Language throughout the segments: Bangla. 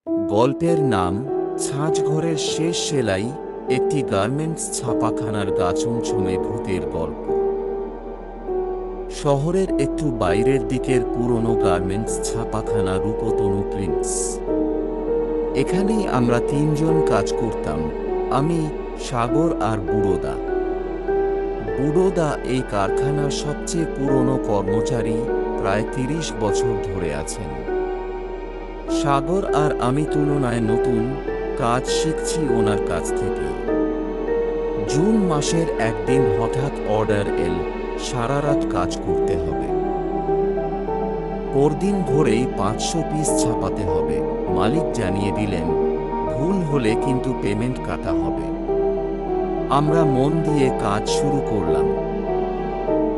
গল্পের নাম ছাঁচঘরের শেষ সেলাই, একটি গার্মেন্টস ছাপাখানার গাছুমছুমে ভূতের গল্প। শহরের একটু বাইরের দিকের পুরনো গার্মেন্টস ছাপাখানা রূপতনু প্রিন্টস। এখানেই আমরা তিনজন কাজ করতাম, আমি, সাগর আর বুড়োদা। বুড়োদা এই কারখানার সবচেয়ে পুরনো কর্মচারী, প্রায় ৩০ বছর ধরে আছেন। সাগর আর আমি তুলনায় নতুন, কাজ শিখছি ওনার কাছ থেকে। জুন মাসের একদিন হঠাৎ অর্ডার এল, সারা রাত কাজ করতে হবে। পরদিন ভোরেই ৫০০ পিস ছাপাতে হবে। মালিক জানিয়ে দিলেন, ভুল হলে কিন্তু পেমেন্ট কাটা হবে। আমরা মন দিয়ে কাজ শুরু করলাম।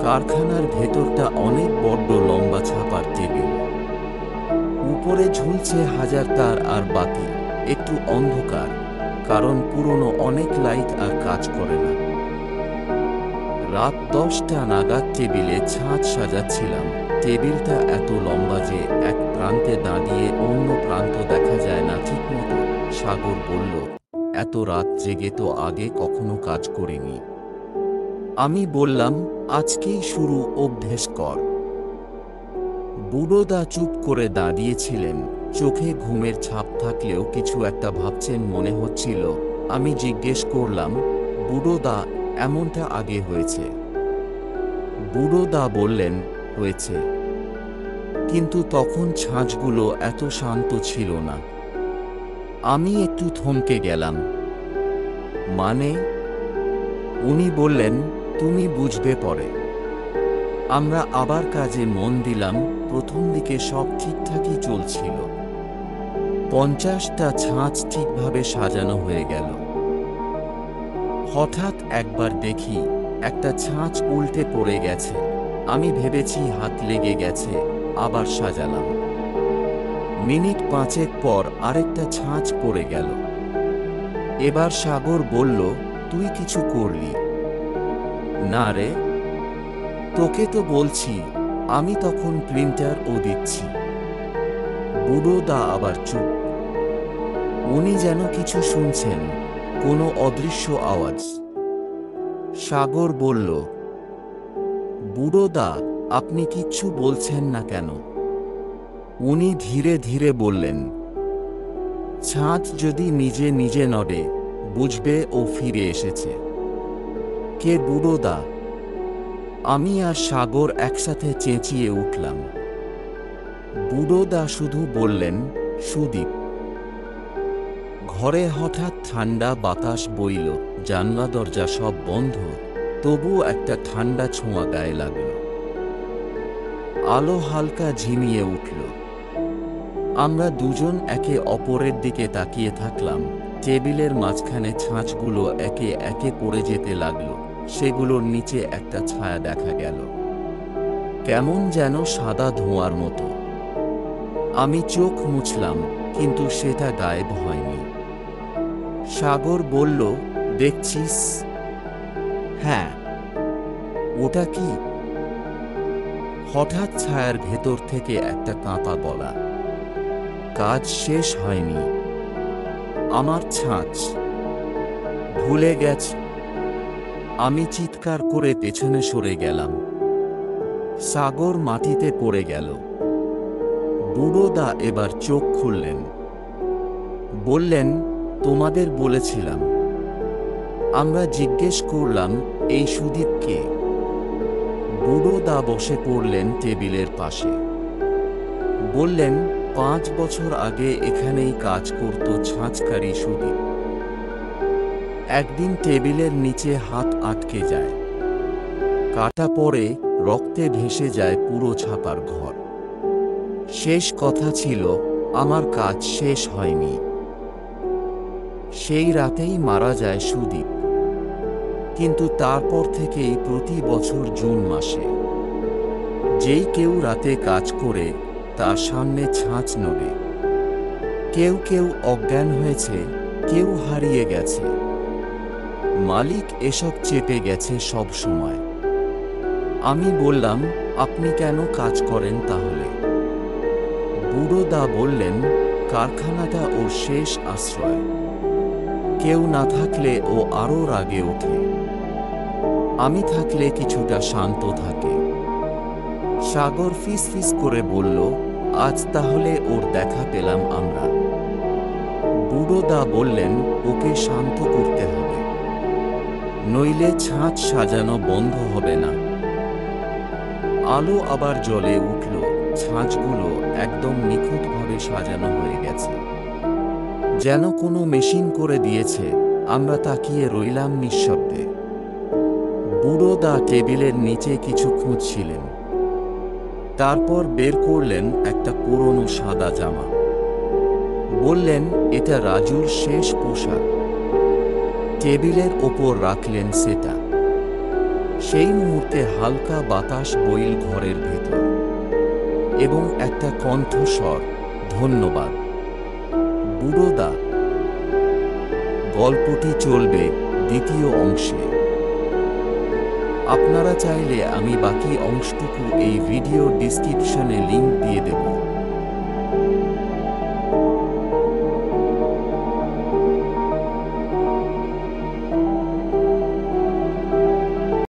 কারখানার ভেতরটা অনেক বড্ড লম্বা ছাপার টেবিল। উপরে ঝুলছে হাজার তার আর বাতি, একটু অন্ধকার, কারণ পুরনো অনেক লাইট আর কাজ করে না। রাত ১০টা নাগাদ টেবিলে ছাঁচ সাজাচ্ছিলাম। টেবিলটা এত লম্বা যে এক প্রান্তে দাঁড়িয়ে অন্য প্রান্ত দেখা যায় না ঠিকমতো। সাগর বলল, এত রাত জেগে তো আগে কখনো কাজ করিনি। আমি বললাম, আজকেই শুরু, অভ্যেস কর। বুড়োদা চুপ করে দাঁড়িয়েছিলেন, চোখে ঘুমের ছাপ থাকলেও কিছু একটা ভাবছেন মনে হচ্ছিল। আমি জিজ্ঞেস করলাম, বুড়োদা, এমনটা আগে হয়েছে? বুড়োদা বললেন, হয়েছে, কিন্তু তখন ছাঁচগুলো এত শান্ত ছিল না। আমি একটু থমকে গেলাম। মানে? উনি বললেন, তুমি বুঝবে পরে। আমরা আবার কাজে মন দিলাম। প্রথম দিকে সব ঠিকঠাকই চলছিল। ৫০টা ছাঁচ ঠিকভাবে সাজানো হয়ে গেল। হঠাৎ একবার দেখি একটা ছাঁচ উল্টে পড়ে গেছে। আমি ভেবেছি হাত লেগে গেছে, আবার সাজালাম। মিনিট ৫ পর আরেকটা ছাঁচ পড়ে গেল। এবার সাগর বলল, তুই কিছু করলি? না রে, তোকে তো বলছি। আমি তখন প্রিন্টার ও দিচ্ছি। বুড়োদা আবার চুপ। উনি যেন কিছু শুনছেন, কোনো অদৃশ্য আওয়াজ। সাগর বলল, বুড়োদা, আপনি কিচ্ছু বলছেন না কেন? উনি ধীরে ধীরে বললেন, ছাঁচ যদি নিজে নিজে নড়ে, বুঝবে ও ফিরে এসেছে। কে বুড়োদা? আমি আর সাগর একসাথে চেঁচিয়ে উঠলাম। বুড়োদা শুধু বললেন, সুদীপ। ঘরে হঠাৎ ঠান্ডা বাতাস বইল, জানলা দরজা সব বন্ধ, তবু একটা ঠান্ডা ছোঁয়া গায়ে লাগল। আলো হালকা ঝিমিয়ে উঠল। আমরা দুজন একে অপরের দিকে তাকিয়ে থাকলাম। টেবিলের মাঝখানে ছাঁচগুলো একে একে পড়ে যেতে লাগলো। সেগুলোর নিচে একটা ছায়া দেখা গেল, কেমন যেন সাদা ধোঁয়ার মতো। আমি চোখ মুছলাম, কিন্তু সেটা গায়েব হয়নি। সাগর বলল, দেখছিস? হ্যাঁ। ওটা কি? হঠাৎ ছায়ার ভেতর থেকে একটা কাঁপা গলা, কাজ শেষ হয়নি। আমার ছাঁচ ভুলে গেছে। আমি চিৎকার করে পেছনে সরে গেলাম। সাগর মাটিতে পড়ে গেল। বুড়োদা এবার চোখ খুললেন। বললেন, তোমাদের বলেছিলাম। আমরা জিজ্ঞেস করলাম, এই সুদীপ কে? বুড়োদা বসে পড়লেন টেবিলের পাশে। বললেন, ৫ বছর আগে এখানেই কাজ করত ছাঁচকারী সুদীপ। একদিন টেবিলের নিচে হাত আটকে যায়, কাটা পড়ে, রক্তে ভেসে যায় পুরো ছাপার ঘর। শেষ কথা ছিল, আমার কাজ শেষ হয়নি। সেই রাতেই মারা যায় সুদীপ। কিন্তু তারপর থেকেই প্রতি বছর জুন মাসে যেই কেউ রাতে কাজ করে, তার সামনে ছাঁচ নড়ে। কেউ কেউ অজ্ঞান হয়েছে, কেউ হারিয়ে গেছে। মালিক এসব চেপে গেছে সব সময়। আমি বললাম, আপনি কেন কাজ করেন তাহলে? বুড়োদা বললেন, কারখানাটা ওর শেষ আশ্রয়। কেউ না থাকলে ও আরও রাগে ওঠে, আমি থাকলে কিছুটা শান্ত থাকে। সাগর ফিসফিস করে বলল, আজ তাহলে ওর দেখা পেলাম আমরা। বুড়োদা বললেন, ওকে শান্ত করতে হবে, নইলে ছাঁচ সাজানো বন্ধ হবে না। আলো আবার জ্বলে উঠল, ছাঁচগুলো একদম নিখুঁতভাবে সাজানো হয়ে গেছে, যেন কোনো মেশিন করে দিয়েছে। আমরা তাকিয়ে রইলাম নিঃশব্দে। বুড়োদা টেবিলের নিচে কিছু খুঁজছিলেন, তারপর বের করলেন একটা পুরনো সাদা জামা। বললেন, এটা রাজুর শেষ পোশাক। টেবিলের ওপর রাখলেন সেটা। সেই মুহূর্তে হালকা বাতাস বইল ঘরের ভেতর, এবং একটা কণ্ঠস্বর, ধন্যবাদ বুড়োদা। গল্পটি চলবে দ্বিতীয় অংশে। আপনারা চাইলে আমি বাকি অংশটুকু এই ভিডিও ডিসক্রিপশনে লিংক দিয়ে দেব।